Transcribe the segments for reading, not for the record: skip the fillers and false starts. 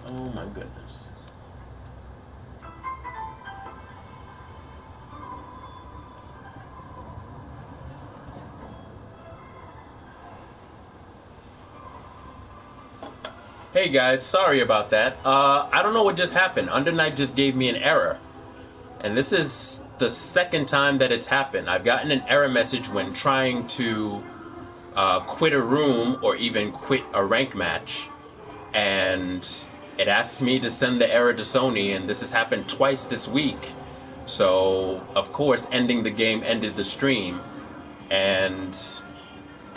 Oh my goodness. Hey guys, sorry about that. I don't know what just happened. Undernight just gave me an error. And this is the second time that it's happened. I've gotten an error message when trying to quit a room or even quit a rank match. And it asks me to send the error to Sony, and this has happened twice this week. So, of course, ending the game ended the stream. And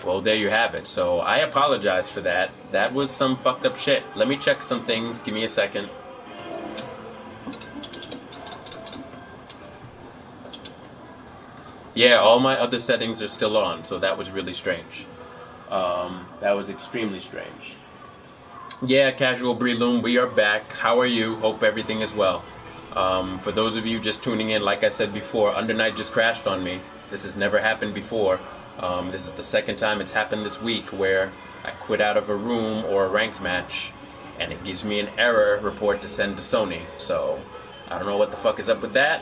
well, there you have it. So I apologize for that. That was some fucked up shit. Let me check some things. Give me a second. Yeah, all my other settings are still on, so that was really strange. That was extremely strange. Yeah, Casual Breloom, we are back. How are you? Hope everything is well. For those of you just tuning in, like I said before, Undernight just crashed on me. This has never happened before. This is the second time it's happened this week where I quit out of a room or a ranked match, and it gives me an error report to send to Sony. So, I don't know what the fuck is up with that,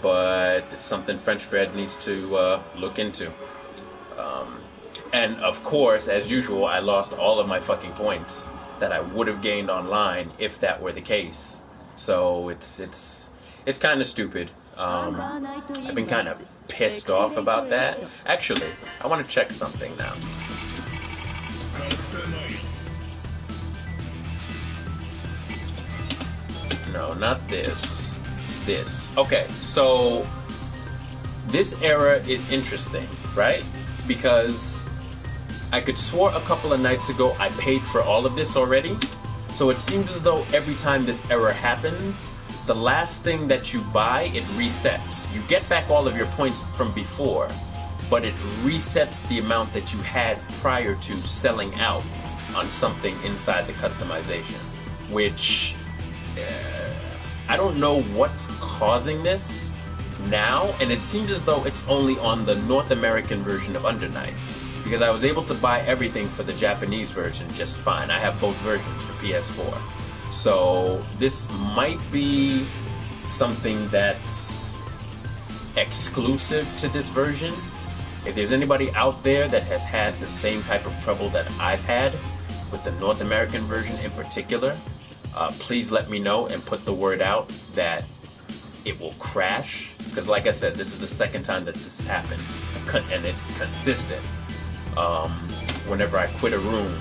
but it's something French Bread needs to look into. And of course, as usual, I lost all of my fucking points that I would have gained online if that were the case. So it's kind of stupid. I've been kind of pissed off about that. Actually, I want to check something now. No, not this. This. Okay, so this error is interesting, right? Because I could swore a couple of nights ago I paid for all of this already. So it seems as though every time this error happens, the last thing that you buy, it resets. You get back all of your points from before, but it resets the amount that you had prior to selling out on something inside the customization. Which, I don't know what's causing this now, and it seems as though it's only on the North American version of Undernight. Because I was able to buy everything for the Japanese version just fine. I have both versions for PS4. So this might be something that's exclusive to this version. If there's anybody out there that has had the same type of trouble that I've had with the North American version in particular, please let me know and put the word out that it will crash. Because like I said, this is the second time that this has happened, and it's consistent. Whenever I quit a room,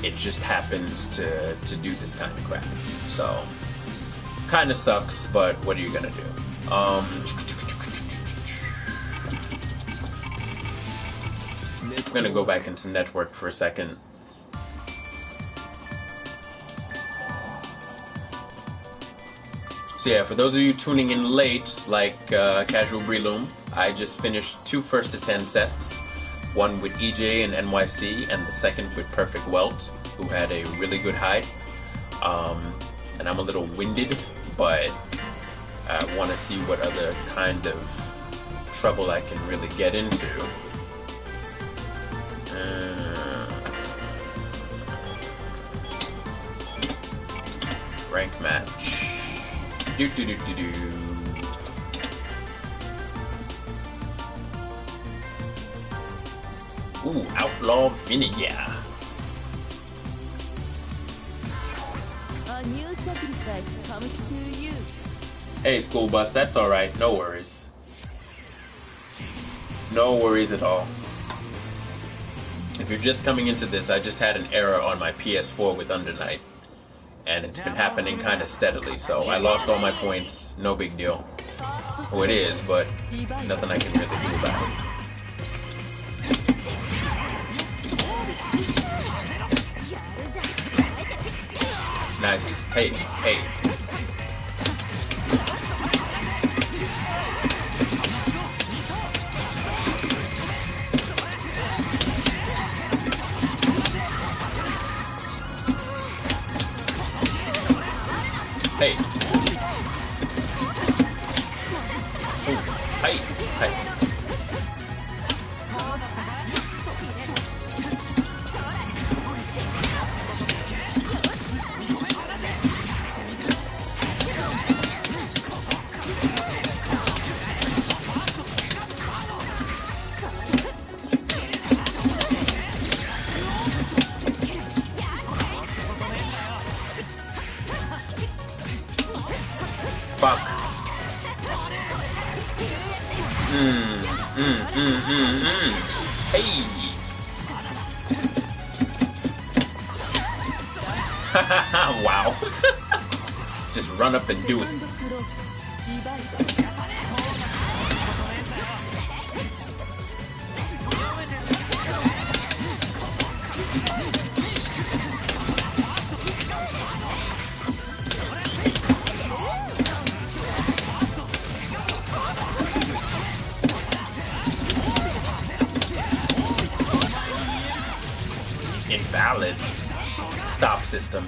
it just happens to do this kind of crap. So, kind of sucks, but what are you gonna do? I'm gonna go back into network for a second. So yeah, for those of you tuning in late, like Casual Breloom, I just finished 2 first to 10 sets. One with EJ and NYC, and the second with Perfect Welt, who had a really good hide. And I'm a little winded, but I want to see what other kind of trouble I can really get into. Rank match. Do do do do do. Ooh, Outlaw Vinegar. A new sacrifice comes to you. Hey, School Bus, that's alright. No worries. No worries at all. If you're just coming into this, I just had an error on my PS4 with Undernight. And it's been happening kind of steadily, so I lost all my points. No big deal. Well, it is, but nothing I can really do about it. Nice. Hey, hey. Hey. Ooh. Hey, hey. fuck. Hey. Wow. Just run up and do it. Invalid. Stop system.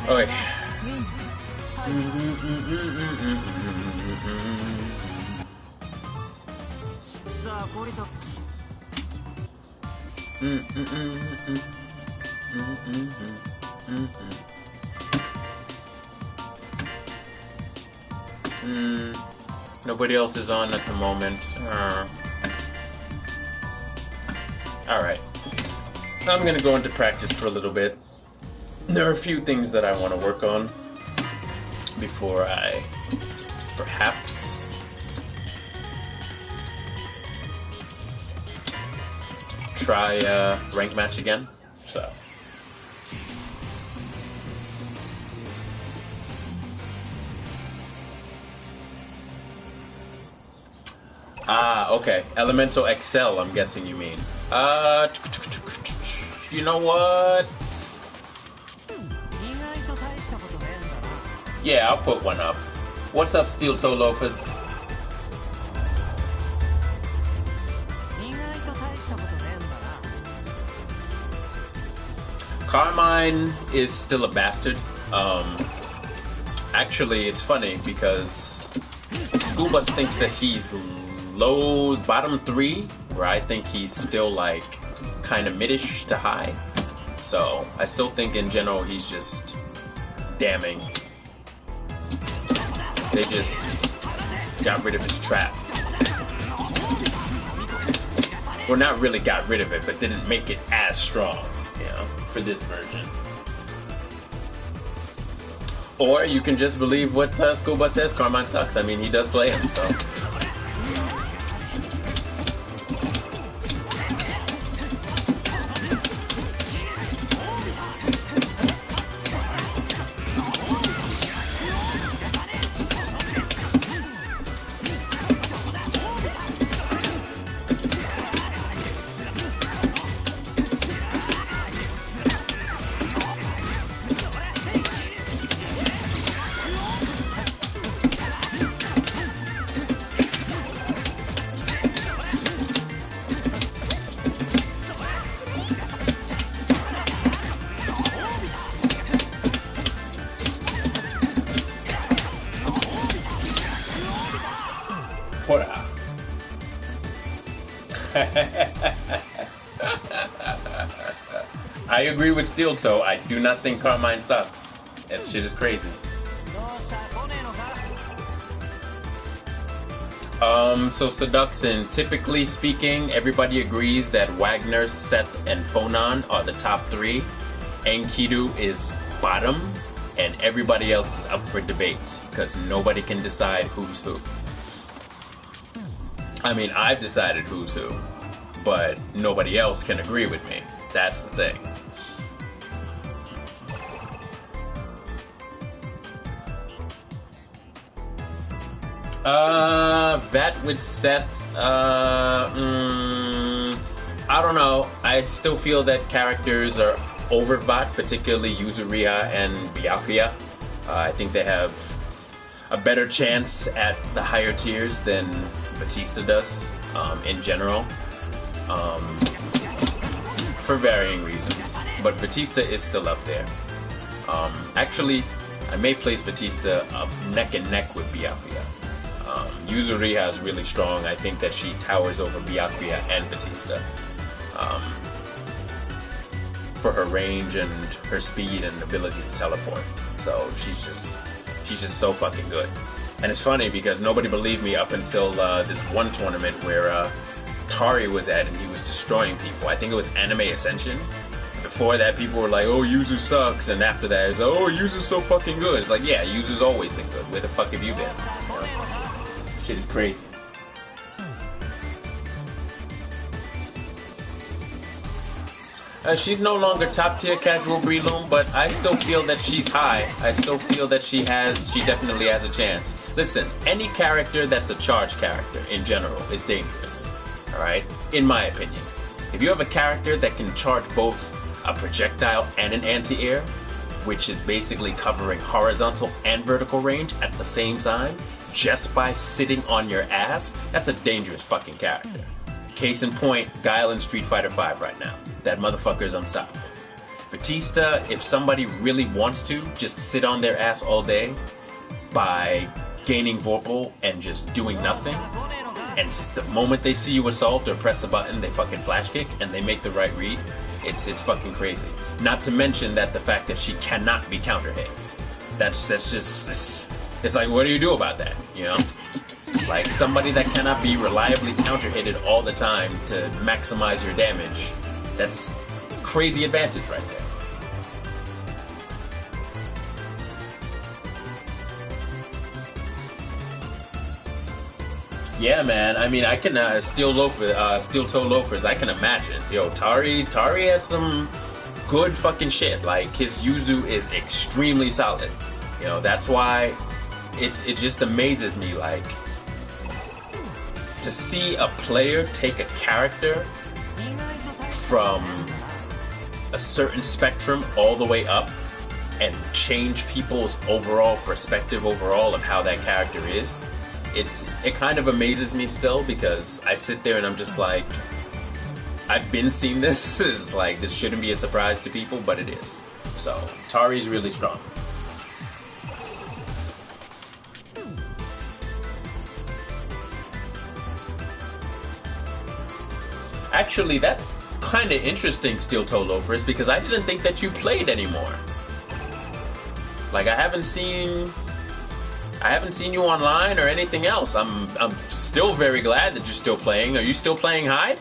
Oi. Nobody else is on at the moment. Alright. I'm gonna go into practice for a little bit. There are a few things that I want to work on before I perhaps try a rank match again. So. Ah, okay. Elemental Excel, I'm guessing you mean. You know what? Yeah, I'll put one up. What's up, Steel Toe Loafers? Carmine is still a bastard. Actually, it's funny because School Bus thinks that he's low, bottom 3, where I think he's still like kind of midish to high. So I still think in general he's just damning. They just got rid of his trap. Well, not really got rid of it, but didn't make it as strong, you know, for this version. Or you can just believe what School Bus says, Carmine sucks. I mean, he does play him, so. I agree with Steel Toe. I do not think Carmine sucks. That shit is crazy. So Seduction, typically speaking, everybody agrees that Wagner, Seth, and Phonon are the top 3. Enkidu is bottom, and everybody else is up for debate, because nobody can decide who's who. I mean, I've decided who's who, but nobody else can agree with me. That's the thing. That with Seth, I don't know. I still feel that characters are overbought, particularly Yuzuriha and Byakuya. I think they have a better chance at the higher tiers than Batista does, in general, for varying reasons. But Batista is still up there. Actually, I may place Batista up neck and neck with Byakuya. Yuzuriha is really strong. I think that she towers over Byakuya and Batista for her range and her speed and ability to teleport. So she's just so fucking good. And it's funny because nobody believed me up until this one tournament where Tari was at and he was destroying people. I think it was Anime Ascension. Before that, people were like, "Oh, Yuzu sucks," and after that, it's like, "Oh, Yuzu's so fucking good." It's like, yeah, Yuzu's always been good. Where the fuck have you been? You know? Shit is crazy. She's no longer top tier casual Breloom, but I still feel that she's high. I still feel that she definitely has a chance. Listen, any character that's a charge character in general is dangerous. Alright? In my opinion. If you have a character that can charge both a projectile and an anti-air, which is basically covering horizontal and vertical range at the same time, just by sitting on your ass, that's a dangerous fucking character. Case in point, Guile in Street Fighter V right now. That motherfucker is unstoppable. Batista, if somebody really wants to just sit on their ass all day by gaining Vorpal and just doing nothing, and the moment they see you assault or press a button, they fucking flash kick and they make the right read, it's fucking crazy. Not to mention that the fact that she cannot be counter hit. That's just, it's like, what do you do about that, you know? Like, somebody that cannot be reliably counter-hitted all the time to maximize your damage, that's crazy advantage right there. Yeah, man. I mean, I can steel toe loafers. I can imagine. Yo, Tari has some good fucking shit. Like, his Yuzu is extremely solid. You know, that's why it just amazes me, like, to see a player take a character from a certain spectrum all the way up and change people's overall perspective of how that character is. It kind of amazes me still, because I sit there and I'm just like, I've been seeing this. It's like, this shouldn't be a surprise to people, but it is. So Tari's really strong. Actually, that's kind of interesting, Steel Toe Loafers, because I didn't think that you played anymore. Like, I haven't seen you online or anything else. I'm still very glad that you're still playing. Are you still playing Hyde?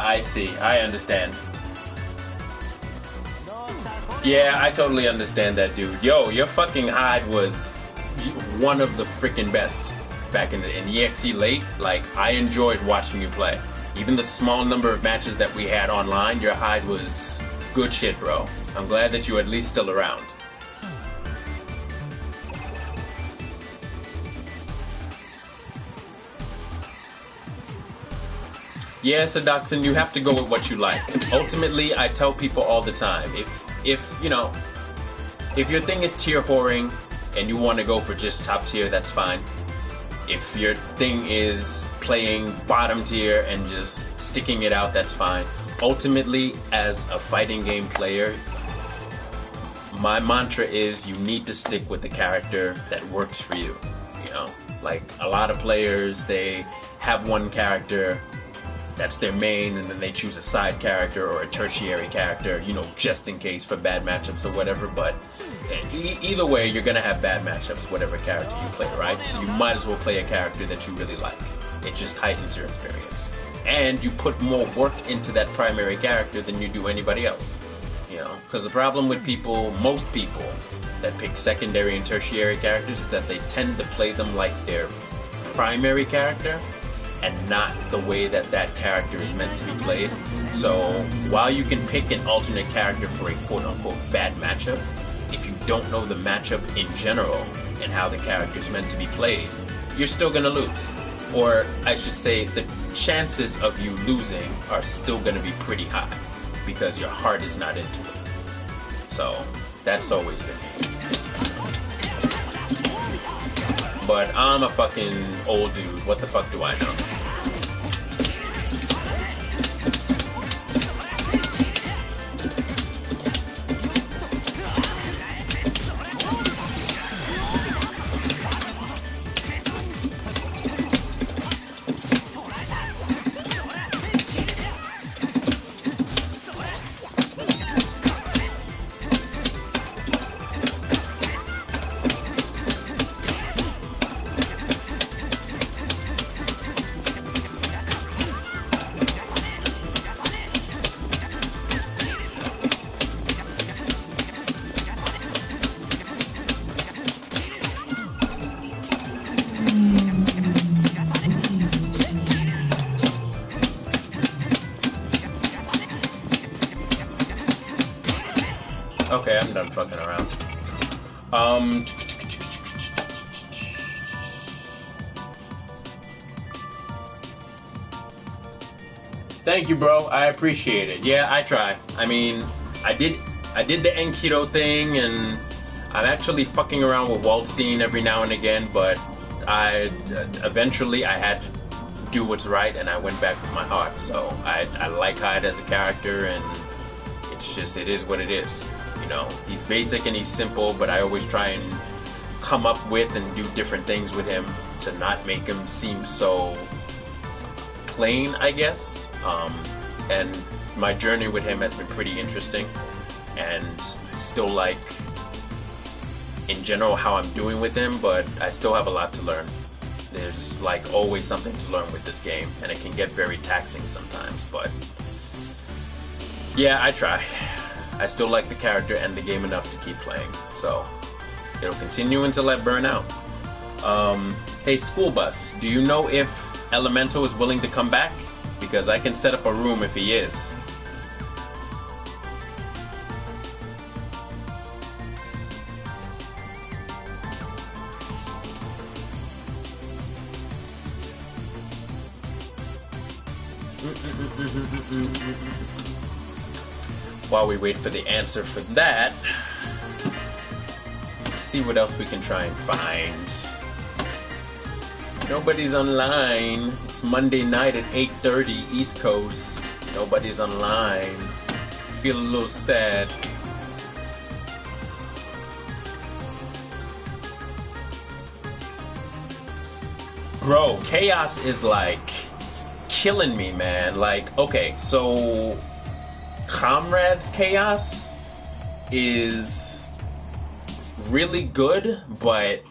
I see. I understand. Yeah, I totally understand that, dude. Yo, your fucking Hyde was one of the freaking best back in EXE late. Like, I enjoyed watching you play. Even the small number of matches that we had online, your Hyde was good shit, bro. I'm glad that you're at least still around. Yeah, Seduction, you have to go with what you like. Ultimately, I tell people all the time, if you know, if your thing is tier whoring and you want to go for just top tier, that's fine. If your thing is playing bottom tier and just sticking it out, that's fine. Ultimately, as a fighting game player, my mantra is you need to stick with the character that works for you. You know, like a lot of players, they have one character that's their main, and then they choose a side character or a tertiary character, you know, just in case for bad matchups or whatever. But either way, you're gonna have bad matchups, whatever character you play, right? So you might as well play a character that you really like. It just heightens your experience. And you put more work into that primary character than you do anybody else. You know, because the problem with people, most people that pick secondary and tertiary characters, is that they tend to play them like their primary character, and not the way that that character is meant to be played. So while you can pick an alternate character for a quote-unquote bad matchup, if you don't know the matchup in general and how the character is meant to be played, you're still gonna lose. Or I should say, the chances of you losing are still gonna be pretty high because your heart is not into it. So that's always been me. But I'm a fucking old dude. What the fuck do I know? Okay, I'm done fucking around. Thank you, bro. I appreciate it. Yeah, I try. I mean, I did the Enkido thing, and I'm actually fucking around with Waldstein every now and again, but eventually I had to do what's right, and I went back with my heart. So I like Hyde as a character, and it's just, it is what it is. You know, he's basic and he's simple, but I always try and come up with and do different things with him to not make him seem so plain, I guess. And my journey with him has been pretty interesting, and I still like, in general, how I'm doing with him, but I still have a lot to learn. There's like always something to learn with this game, and it can get very taxing sometimes, but yeah, I try. I still like the character and the game enough to keep playing, so it'll continue until I burn out. Hey, School Bus, do you know if Elemental is willing to come back? Because I can set up a room if he is. While we wait for the answer for that, let's see what else we can try and find. Nobody's online. It's Monday night at 8:30 East Coast. Nobody's online. Feel a little sad. Bro, Chaos is like killing me, man. Like, okay, so Comrades Chaos is really good, but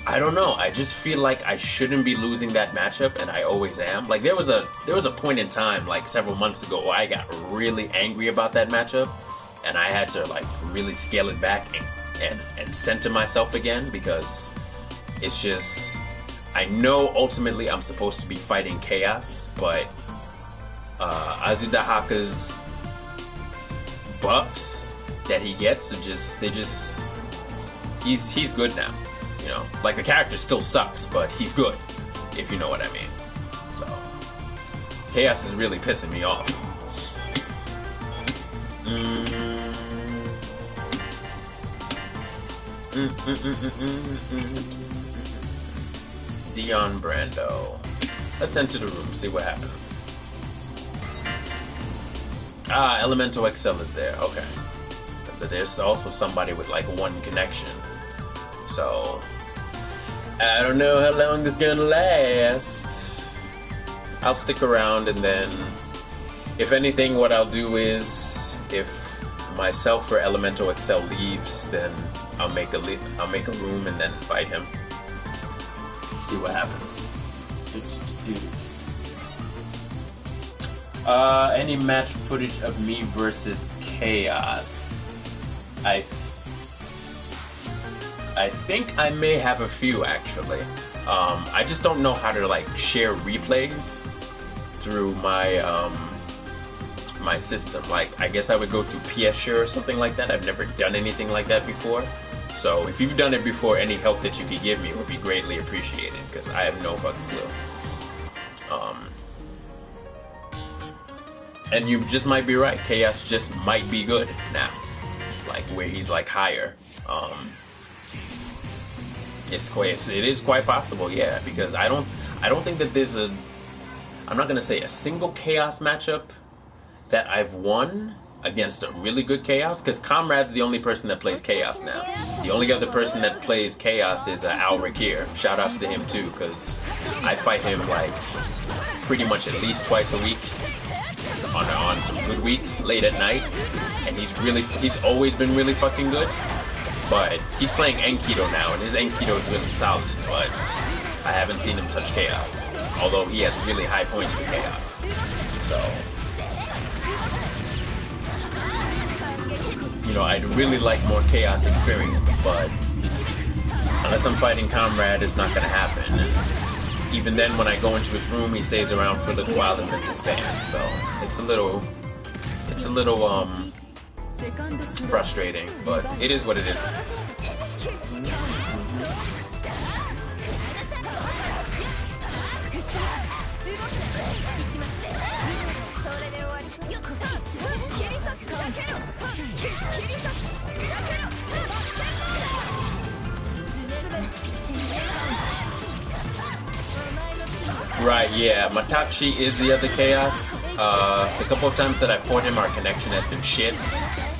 I don't know. I just feel like I shouldn't be losing that matchup, and I always am. Like there was a point in time, like several months ago, where I got really angry about that matchup, and I had to like really scale it back and center myself again, because it's just, I know ultimately I'm supposed to be fighting Chaos, but Azudahaka's buffs that he gets are just, he's good now. You know, like the character still sucks, but he's good, if you know what I mean. So, Chaos is really pissing me off. Dion Brando. Let's enter the room, see what happens. Ah, Elemental XL is there, okay. But there's also somebody with like one connection. So, I don't know how long this is gonna last. I'll stick around, and then, if anything, what I'll do is, if myself or Elemental XL leaves, then I'll make a room and then fight him. See what happens. Any match footage of me versus Chaos? I think I may have a few actually. I just don't know how to like share replays through my my system. Like I guess I would go through PS Share or something like that. I've never done anything like that before. So if you've done it before, any help that you could give me would be greatly appreciated because I have no fucking clue. And you just might be right. Chaos just might be good now, like where he's like higher. It is quite possible, yeah. Because I don't think that there's a. I'm not gonna say a single Chaos matchup that I've won against a really good Chaos, because Comrade's the only person that plays Chaos now. The only other person that plays Chaos is Alric here. Shoutouts to him too, because I fight him like pretty much at least twice a week on some good weeks, late at night, and he's always been really fucking good. But he's playing Enkido now, and his Enkido is really solid, but I haven't seen him touch Chaos, although he has really high points for Chaos. So, you know, I'd really like more Chaos experience, but unless I'm fighting Comrade, it's not gonna happen. And even then, when I go into his room, he stays around for a little while and then disbands. So it's a little frustrating, but it is what it is. Right, yeah, Matachi is the other Chaos. The couple of times that I fought him, our connection has been shit,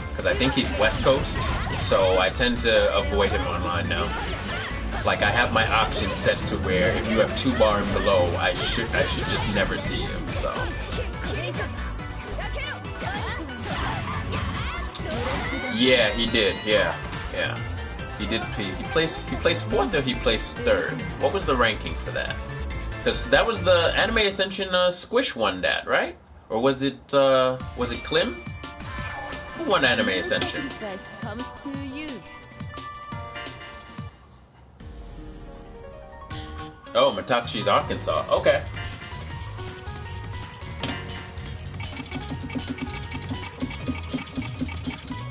because I think he's West Coast, so I tend to avoid him online now. Like, I have my options set to where if you have 2 bar and below, I should just never see him, so. Yeah, he did, yeah. He did, he placed 4th or he placed 3rd? What was the ranking for that? Because that was the Anime Ascension Squish won that, right? Or was it Klim? Who won Anime Ascension? Oh, Matachi's Arkansas. Okay.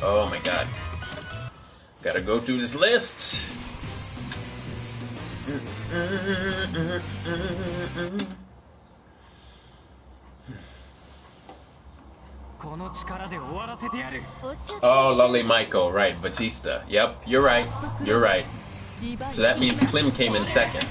Oh my god. Gotta go through this list. Oh, Lolly Michael, right, Batista. Yep, you're right. You're right. So that means Klim came in 2nd.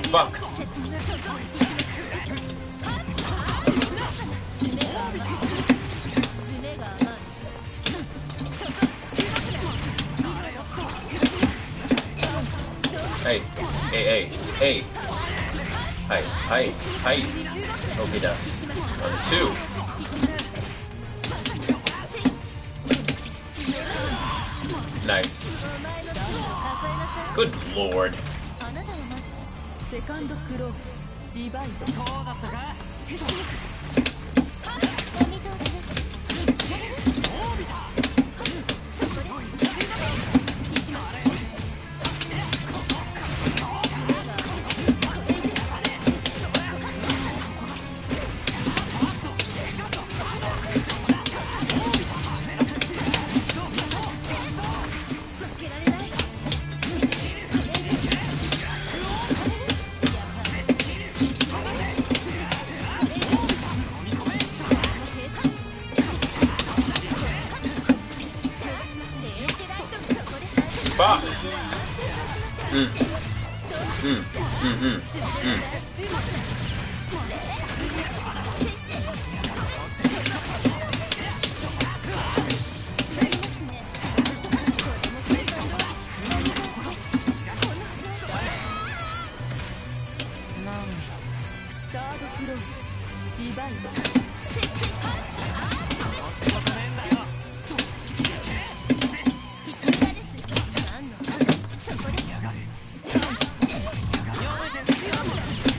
Fuck. Hey. Hi. Okay, das. 1, 2. Nice. Good lord. Fuck.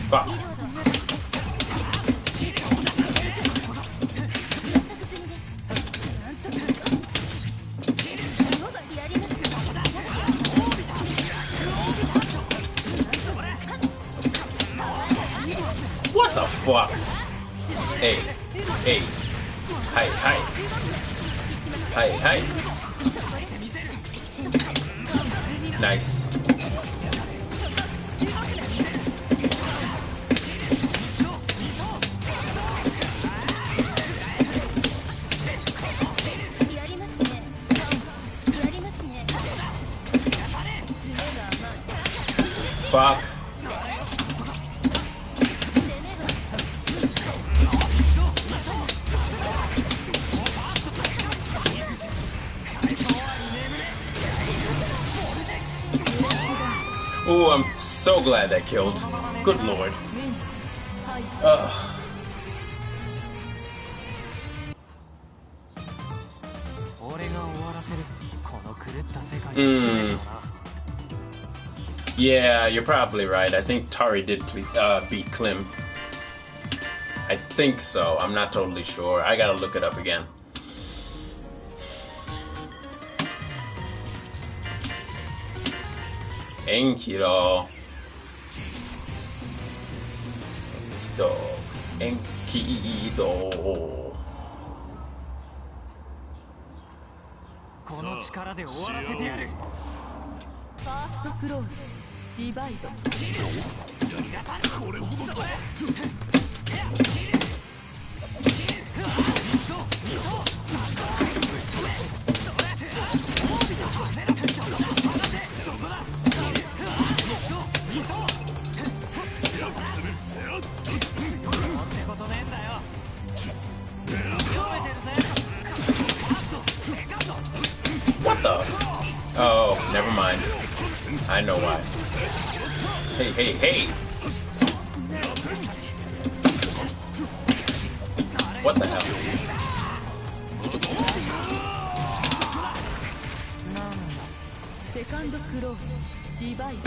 Fuck. What the fuck? Hey, hey, hi, hi, hi, hi. Nice. Fuck. Oh, I'm so glad that killed. Good lord. Yeah, you're probably right. I think Tari did beat Klim. I think so. I'm not totally sure. I gotta look it up again. Enkido. Enkido. この力で終わらせてやる。ファーストクローズディバイド。これほどだ。What the? Oh, never mind. I know why. Hey, hey, hey! What the hell? Second close, divide.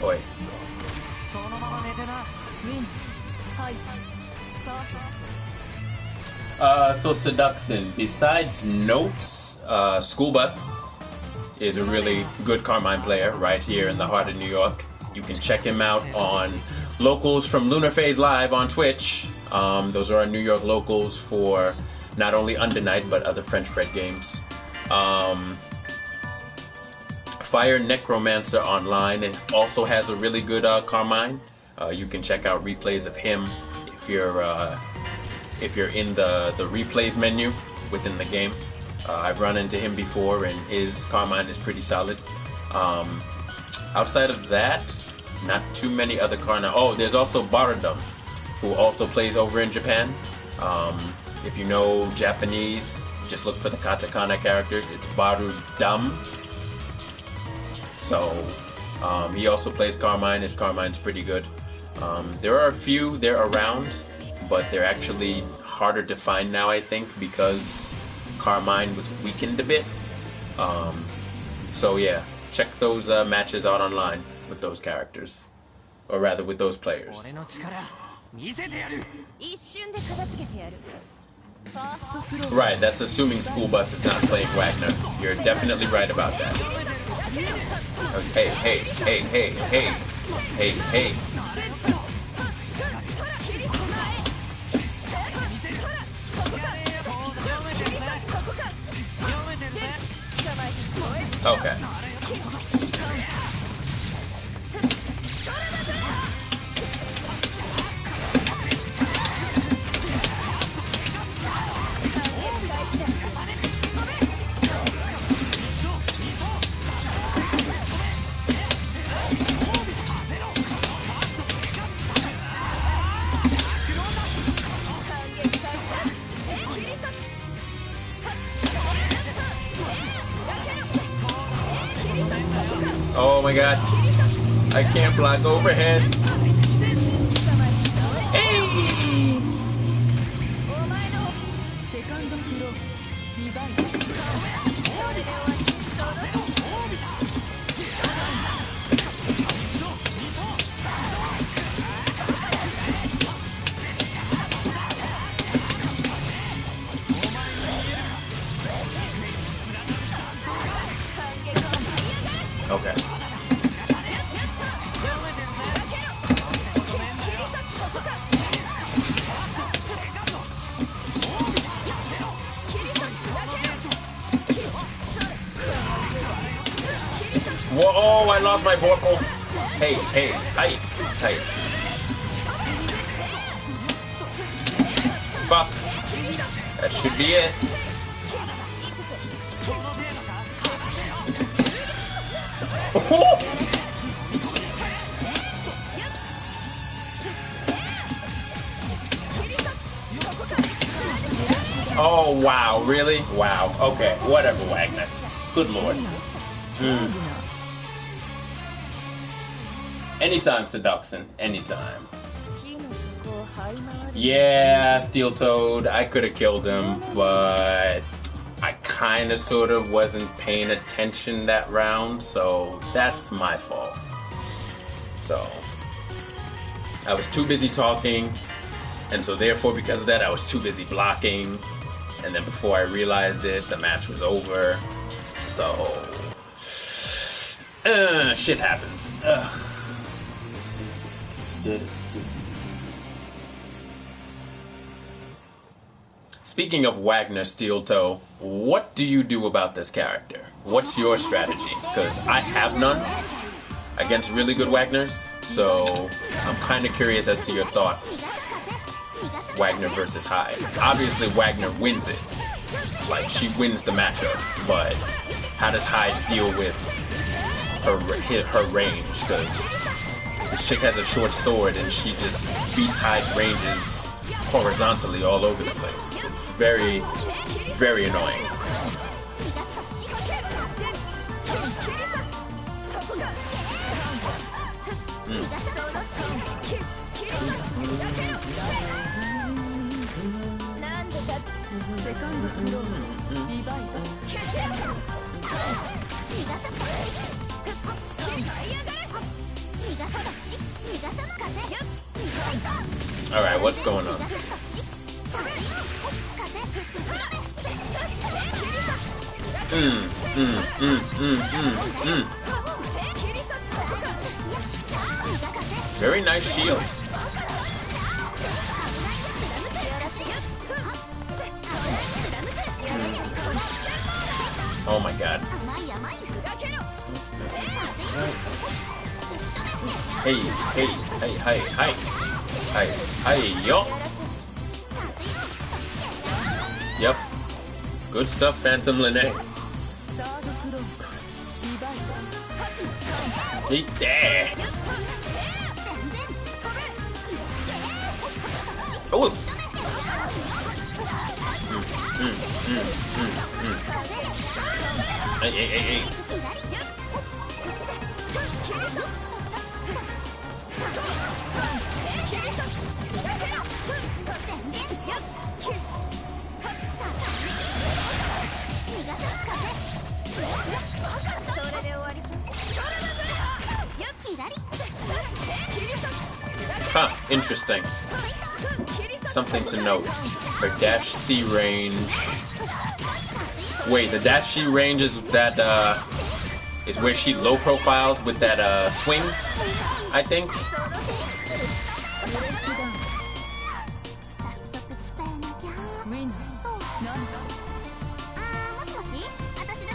Oi. Win. Hi. So Seduction, besides Notes, School Bus is a really good Carmine player right here in the heart of New York. You can check him out on locals from Lunar Phase Live on Twitch. Those are our New York locals for not only Under Night but other French bread games. Fire Necromancer Online also has a really good Carmine. You can check out replays of him if you're in the replays menu within the game. I've run into him before, and his Carmine is pretty solid. Outside of that, not too many other Carmine. Oh, there's also Baradum, who also plays over in Japan. If you know Japanese, just look for the katakana characters. It's Barudam. So he also plays Carmine. His Carmine's pretty good. There are a few, they're around, but they're actually harder to find now, I think, because Carmine was weakened a bit. So yeah, check those matches out online with those characters, or rather with those players. Right, that's assuming School Bus is not playing Wagner. You're definitely right about that. Hey, hey, hey, hey, hey, hey, hey. Okay. Oh my god. I can't block overheads. Hey! セカンドクローズディバイド Okay. Whoa, I lost my vorpal. Hey, hey, tight, tight. Fuck. That should be it. Oh, wow, really? Wow. Okay, whatever, Wagner. Good lord. Anytime, Seduction. Anytime. Yeah, Steel Toad. I could have killed him, but I kind of sort of wasn't paying attention that round, so that's my fault. So I was too busy talking, and so therefore because of that I was too busy blocking, and then before I realized it, the match was over. So shit happens. Speaking of Wagner Steel Toe, what do you do about this character? What's your strategy? Because I have none against really good Wagners, so I'm kind of curious as to your thoughts. Wagner versus Hyde. Obviously Wagner wins it. Like, she wins the matchup, but how does Hyde deal with her range? Because this chick has a short sword and she just beats Hyde's ranges horizontally all over the place. It's very, very annoying. Alright, what's going on? Very nice shield. Oh my god. Hey, hey, hey, hey, hey. Hey, hey, yo. Yep. Good stuff, Phantom Lene. Eat there. Oh. Hey, hey, hey, hey. Huh, interesting. Something to note. Her dash C range. Wait, the dash C range is that is where she low profiles with that swing, I think.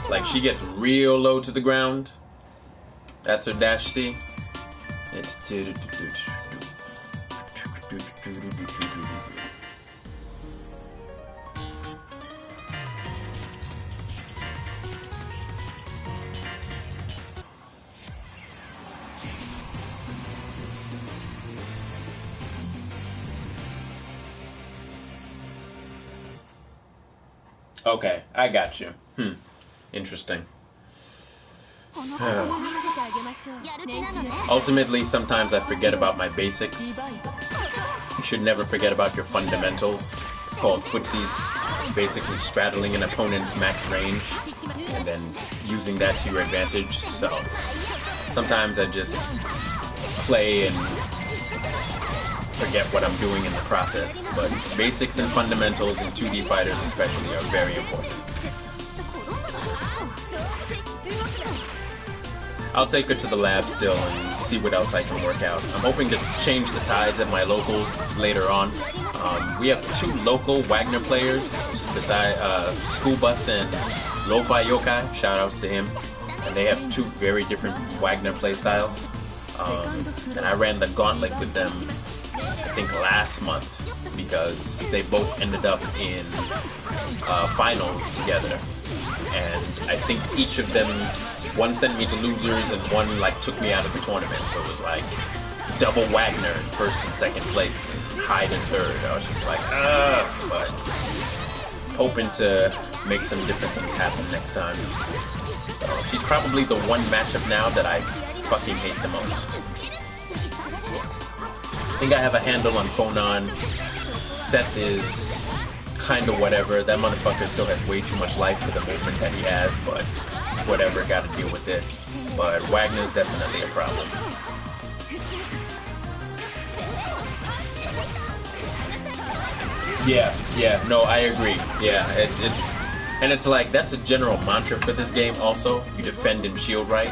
Like, she gets real low to the ground. That's her dash C. It's okay, I got you. Interesting. Ultimately, sometimes I forget about my basics. You should never forget about your fundamentals. It's called footsies. Basically straddling an opponent's max range and then using that to your advantage. So sometimes I just play and forget what I'm doing in the process. But basics and fundamentals in 2D fighters especially are very important. I'll take her to the lab still and see what else I can work out. I'm hoping to change the tides at my locals later on. We have 2 local Wagner players, beside School Bus and Lo-Fi Yokai, shout outs to him. And they have 2 very different Wagner playstyles. And I ran the gauntlet with them, I think last month, because they both ended up in finals together. And I think each of them, one sent me to losers and one like took me out of the tournament. So it was like double Wagner in 1st and 2nd place and Hyde in 3rd. I was just like, but hoping to make some different things happen next time. So she's probably the one matchup now that I fucking hate the most. I think I have a handle on Fonon. Seth is kind of whatever. That motherfucker still has way too much life for the movement that he has, but whatever, gotta deal with it. But Wagner's definitely a problem. Yeah, no, I agree. Yeah, it's like, that's a general mantra for this game also. You defend and shield right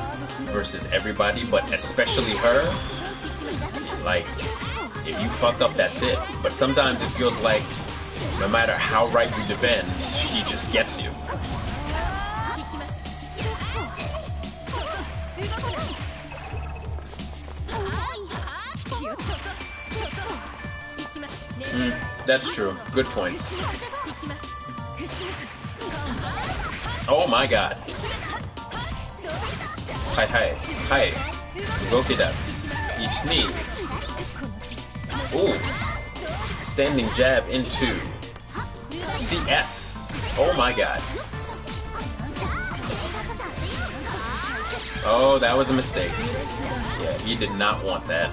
versus everybody, but especially her. Like, if you fuck up, that's it. But sometimes it feels like no matter how right you defend, she just gets you. That's true. Good points. Oh my god. Hi. Ugoki desu. Each knee. Ooh. Standing jab into CS. Oh my god. Oh, that was a mistake. Yeah, he did not want that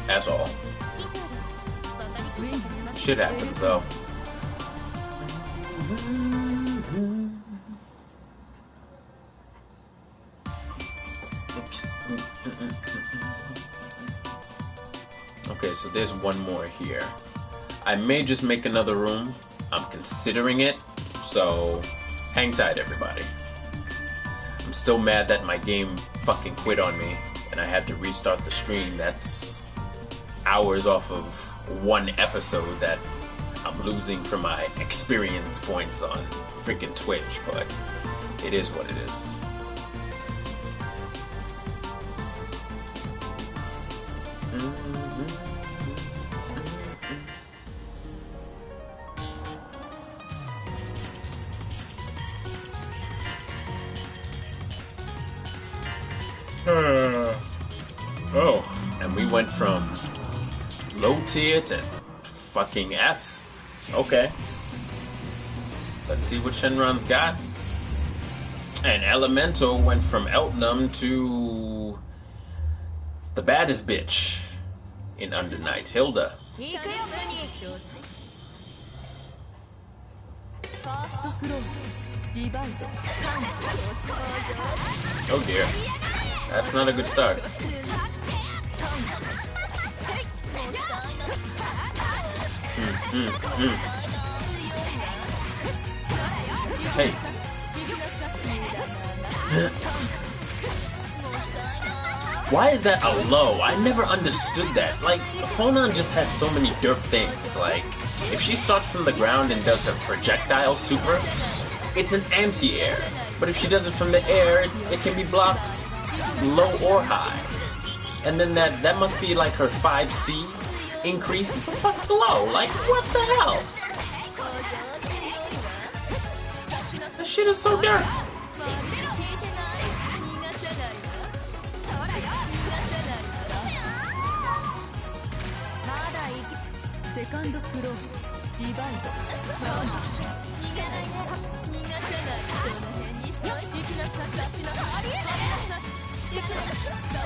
at all. Shit happens though. Okay, so there's one more here. I may just make another room. I'm considering it, so hang tight, everybody. I'm still mad that my game fucking quit on me and I had to restart the stream. That's hours off of one episode that I'm losing for my experience points on freaking Twitch, but it is what it is. Oh, and we went from low tier to fucking S. Okay. Let's see what Shenron's got. And Elemental went from Eltnum to the baddest bitch in Under Night, Hilda. Oh dear. That's not a good start. Hey. Why is that a low? I never understood that. Like, Fonon just has so many derp things. Like, if she starts from the ground and does her projectile super, it's an anti-air. But if she does it from the air, it can be blocked low or high. And then that must be like her 5C increase is fucking low. Like, what the hell? That shit is so dirty.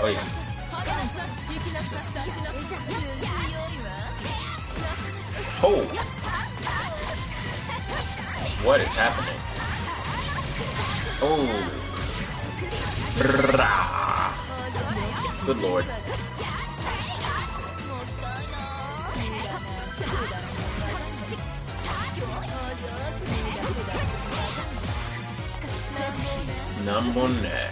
Oh yeah. Oh. What is happening? Oh. Brah. Good lord. Nambone.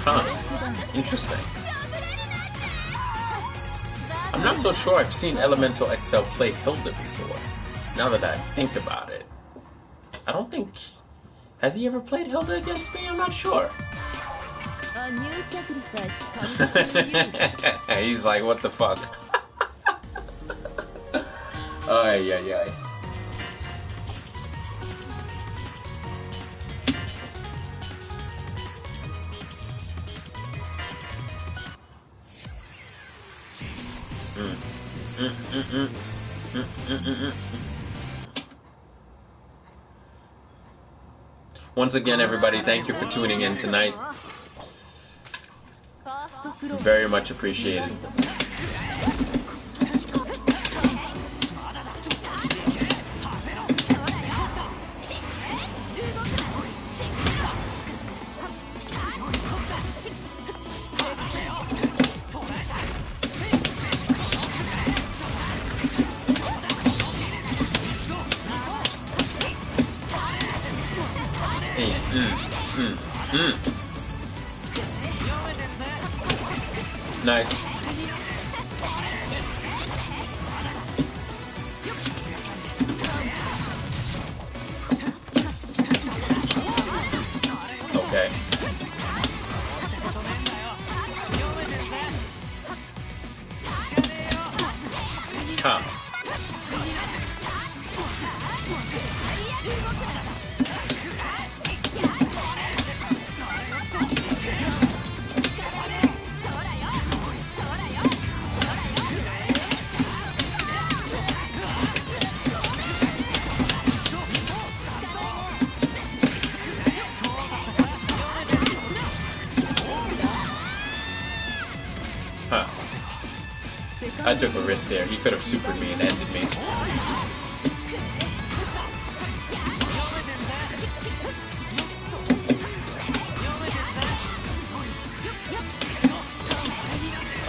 Huh. Interesting. I'm not so sure I've seen Elemental XL play Hilda before. Now that I think about it. I don't think... Has he ever played Hilda against me? I'm not sure. A new sacrifice comes to you. He's like, what the fuck? Ay, ay, ay. Once again, everybody, thank you for tuning in tonight. Very much appreciated. Nice. Okay. Huh. I took a risk there. He could have supered me and ended me.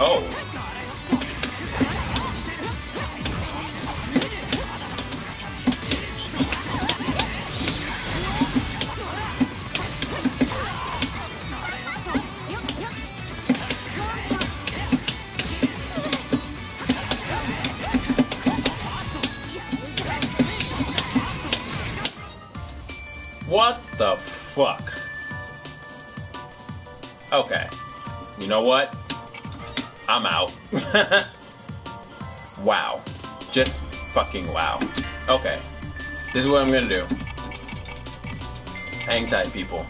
Oh. What the fuck? Okay. You know what? I'm out. Wow. Just fucking wow. Okay. This is what I'm gonna do. Hang tight, people.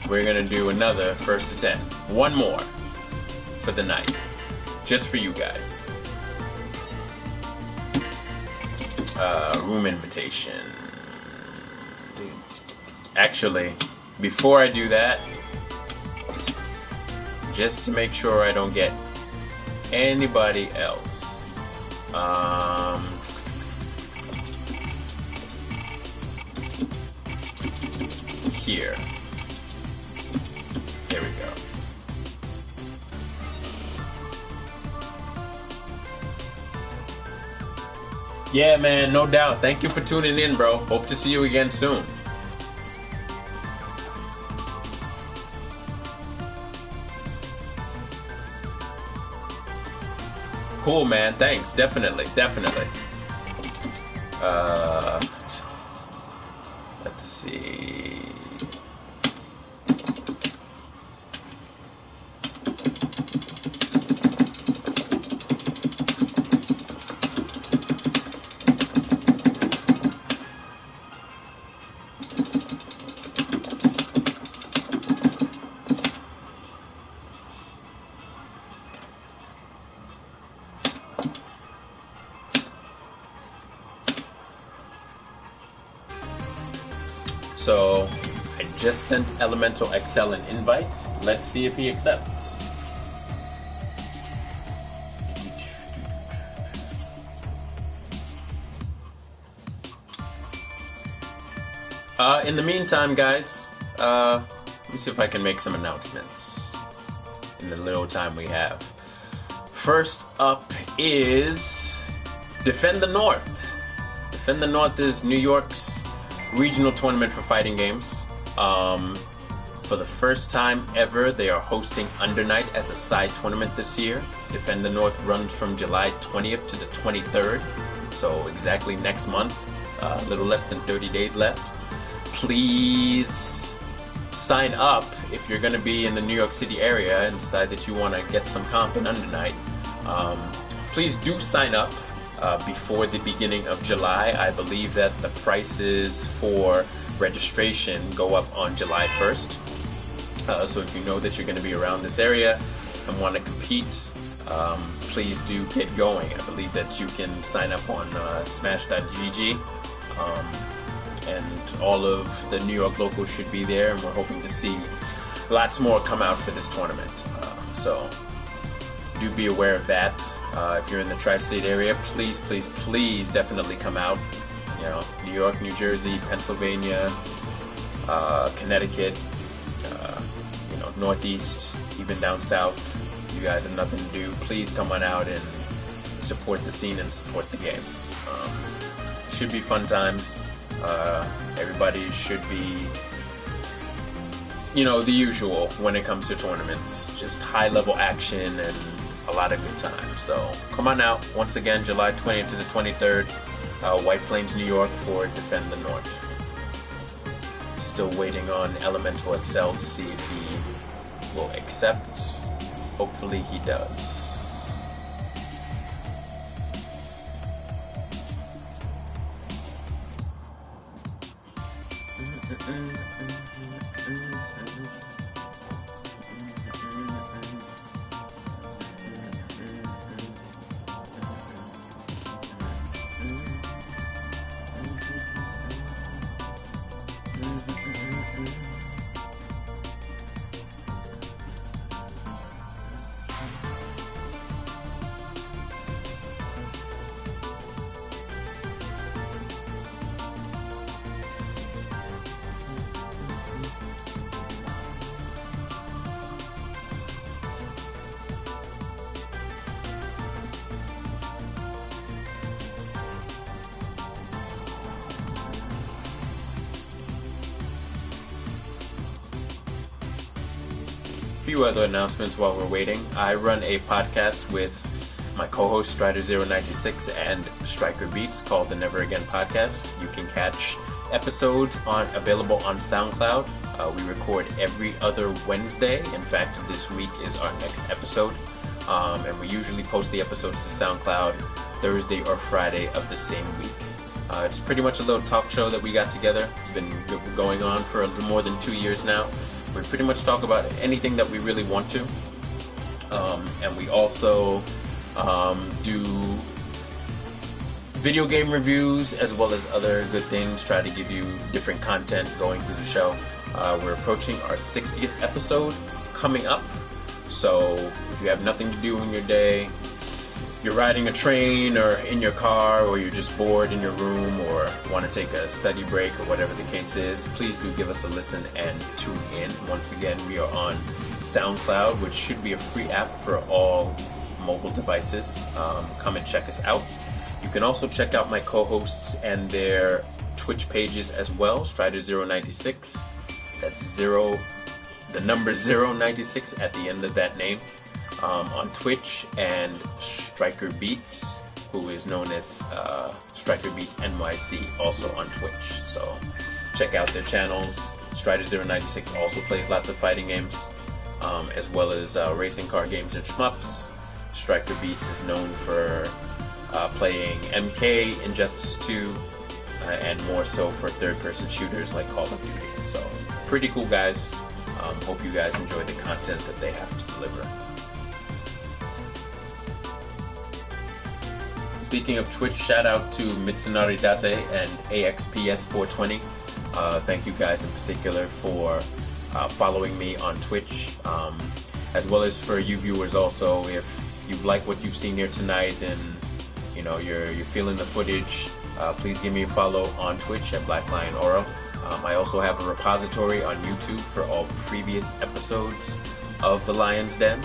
We're gonna do another first to 10. One more for the night. Just for you guys. Room invitation. Actually, before I do that, just to make sure I don't get anybody else, here. There we go. Yeah, man, no doubt. Thank you for tuning in, bro. Hope to see you again soon. Cool, man. Thanks. Definitely. Definitely. Let's see. So I just sent Elemental XL an invite. Let's see if he accepts. In the meantime, guys, let me see if I can make some announcements in the little time we have. First up is Defend the North. Defend the North is New York's regional tournament for fighting games. For the first time ever, they are hosting Under Night as a side tournament this year. Defend the North runs from July 20th to the 23rd, so exactly next month. A little less than 30 days left. Please sign up if you're going to be in the New York City area and decide that you want to get some comp in Under Night. Please do sign up before the beginning of July. I believe that the prices for registration go up on July 1st. So if you know that you're going to be around this area and want to compete, please do get going. I believe that you can sign up on smash.gg. And all of the New York locals should be there, and we're hoping to see lots more come out for this tournament. So do be aware of that. If you're in the tri-state area, please, please, please definitely come out. You know, New York, New Jersey, Pennsylvania, Connecticut, you know, Northeast, even down south. You guys have nothing to do. Please come on out and support the scene and support the game. Should be fun times. Everybody should be, you know, the usual when it comes to tournaments. Just high-level action and a lot of good times. So come on out. Once again, July 20th to the 23rd, White Plains, New York for Defend the North. Still waiting on Elemental XL to see if he will accept. Hopefully he does. Few other announcements while we're waiting. I run a podcast with my co-host Strider096 and Striker Beats called the Never Again Podcast. You can catch episodes available on SoundCloud. We record every other Wednesday. In fact, this week is our next episode. And we usually post the episodes to SoundCloud Thursday or Friday of the same week. It's pretty much a little talk show that we got together. It's been going on for a little more than 2 years now. We pretty much talk about anything that we really want to. And we also do video game reviews as well as other good things, try to give you different content going through the show. We're approaching our 60th episode coming up. So if you have nothing to do in your day, you're riding a train or in your car, or you're just bored in your room or want to take a study break or whatever the case is, please do give us a listen and tune in. Once again, we are on SoundCloud, which should be a free app for all mobile devices. Come and check us out. You can also check out my co-hosts and their Twitch pages as well. Strider096, that's the number 096 at the end of that name. On Twitch, and Striker Beats, who is known as Striker Beats NYC, also on Twitch. So check out their channels. Strider096 also plays lots of fighting games, as well as racing car games and shmups. Striker Beats is known for playing MK, Injustice 2, and more so for third-person shooters like Call of Duty. So pretty cool guys. Hope you guys enjoy the content that they have to deliver. Speaking of Twitch, shout out to Mitsunari Date and AXPS420. Thank you guys in particular for following me on Twitch, as well as for you viewers also. If you like what you've seen here tonight and you're feeling the footage, please give me a follow on Twitch at Black Lion Oro. I also have a repository on YouTube for all previous episodes of The Lion's Den,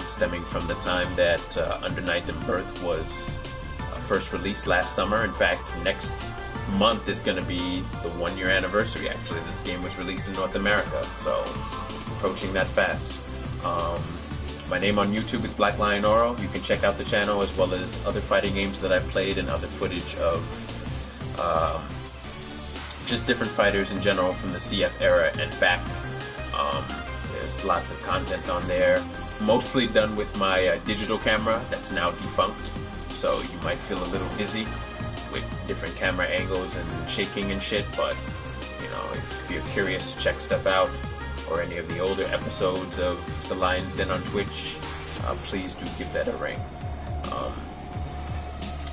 stemming from the time that Under Night and Birth was first released last summer. In fact, next month is going to be the 1-year anniversary. Actually, this game was released in North America, so approaching that fast. My name on YouTube is Black Lion Oro. You can check out the channel as well as other fighting games that I've played and other footage of just different fighters in general from the CF era and back. There's lots of content on there, mostly done with my digital camera that's now defunct, so you might feel a little dizzy with different camera angles and shaking and shit, but if you're curious to check stuff out or any of the older episodes of The Lion's Den on Twitch, please do give that a ring.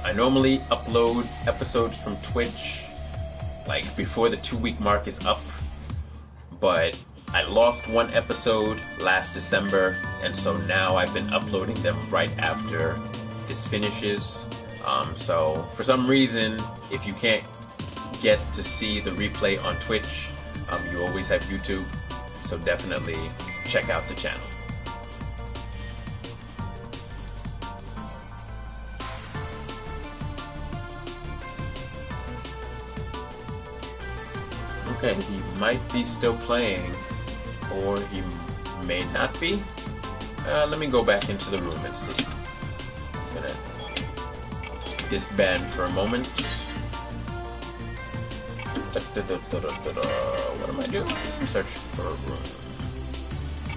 I normally upload episodes from Twitch like before the 2-week mark is up, but I lost one episode last December, and so now I've been uploading them right after this finishes. So for some reason, if you can't get to see the replay on Twitch, you always have YouTube, so definitely check out the channel. Okay, he might be still playing, or he may not be. Let me go back into the room and see. I'm gonna disband for a moment. What am I doing? Search for a room.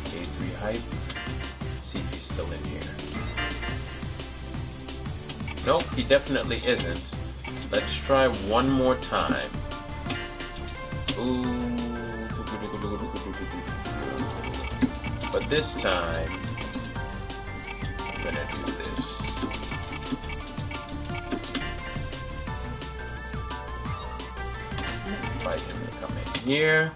A3 hype. See if he's still in here. Nope, he definitely isn't. Let's try one more time. Ooh. But this time, I'm gonna do this. Invite him to come in here.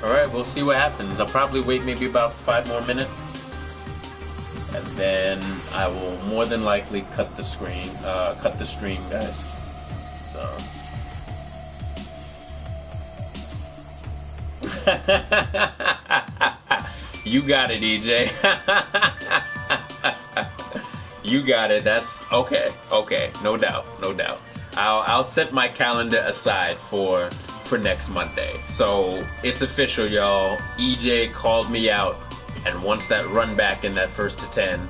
Alright, we'll see what happens. I'll probably wait maybe about 5 more minutes, and then I will more than likely cut the stream, guys. So you got it, EJ. You got it. That's okay. Okay, no doubt, no doubt. I'll set my calendar aside for next Monday. So it's official, y'all. EJ called me out and wants that run back in that 1st to 10.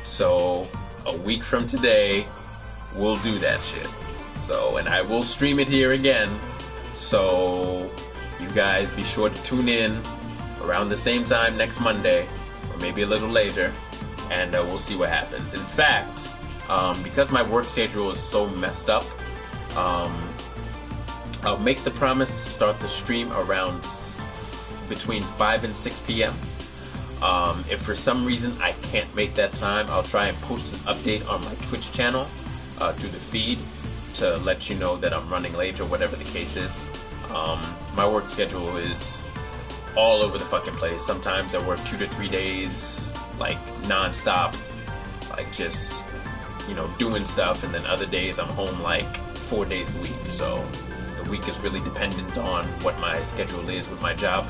So a week from today, we'll do that shit. So, and I will stream it here again. So you guys be sure to tune in around the same time next Monday, or maybe a little later, and we'll see what happens. In fact, because my work schedule is so messed up, I'll make the promise to start the stream around between 5 and 6 p.m. If for some reason I can't make that time, I'll try and post an update on my Twitch channel through the feed to let you know that I'm running late or whatever the case is. My work schedule is all over the fucking place. Sometimes I work 2 to 3 days, like non-stop, like just, doing stuff, and then other days I'm home like 4 days a week. So the week is really dependent on what my schedule is with my job,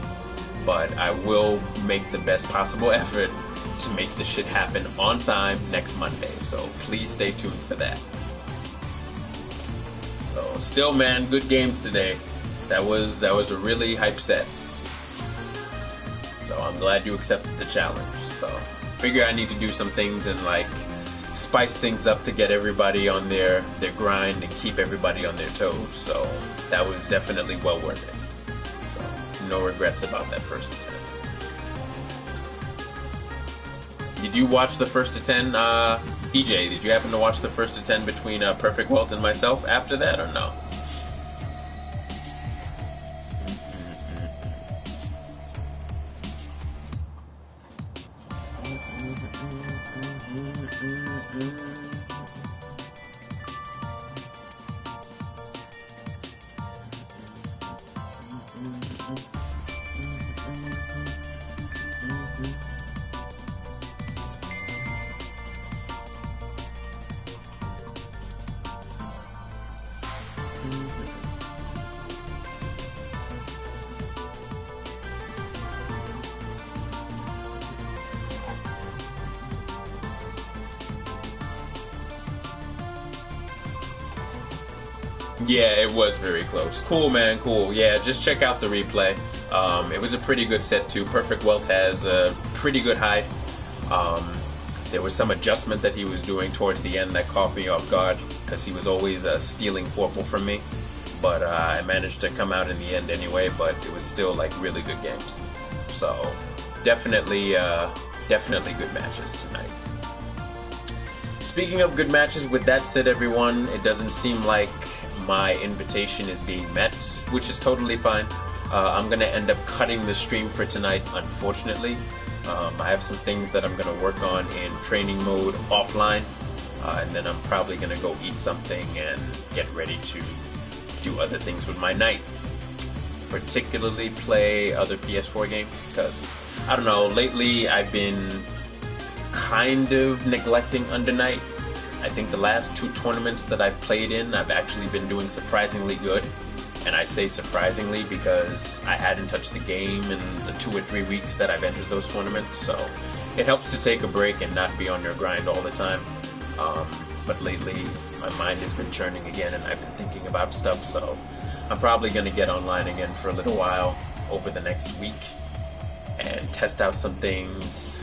but I will make the best possible effort to make the shit happen on time next Monday. So please stay tuned for that. So still, man, good games today. That was a really hype set. So I'm glad you accepted the challenge. So figure I need to do some things and like spice things up to get everybody on their grind and keep everybody on their toes. So that was definitely well worth it. So no regrets about that first attempt. Did you watch the first to 10, EJ? Did you happen to watch the first to 10 between Perfect Welt and myself after that, or no? Yeah, it was very close. Cool, man, cool. Yeah, just check out the replay. It was a pretty good set, too. Perfect Welt has a pretty good hide. There was some adjustment that he was doing towards the end that caught me off guard, because he was always stealing Forple from me. But I managed to come out in the end anyway, but it was still, like, really good games. So, definitely good matches tonight. Speaking of good matches, with that said, everyone, it doesn't seem like my invitation is being met, which is totally fine. I'm gonna end up cutting the stream for tonight, unfortunately. I have some things that I'm gonna work on in training mode offline, and then I'm probably gonna go eat something and get ready to do other things with my night. Particularly play other PS4 games, because I don't know, lately I've been kind of neglecting Under Night. I think the last 2 tournaments that I've played in, I've actually been doing surprisingly good. And I say surprisingly because I hadn't touched the game in the 2 or 3 weeks that I've entered those tournaments. So it helps to take a break and not be on your grind all the time. But lately, my mind has been churning again and I've been thinking about stuff. So I'm probably going to get online again for a little while over the next week and test out some things,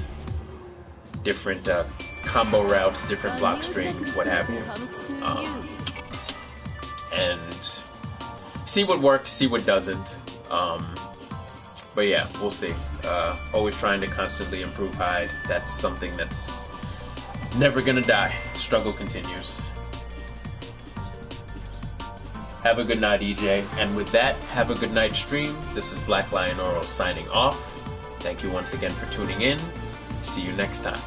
different combo routes, different block strings, what have you, and see what works, see what doesn't. But yeah, we'll see. Always trying to constantly improve hide. That's something that's never gonna die. Struggle continues. Have a good night, EJ. And with that, have a good night stream. This is Black Lion Oro signing off. Thank you once again for tuning in. See you next time.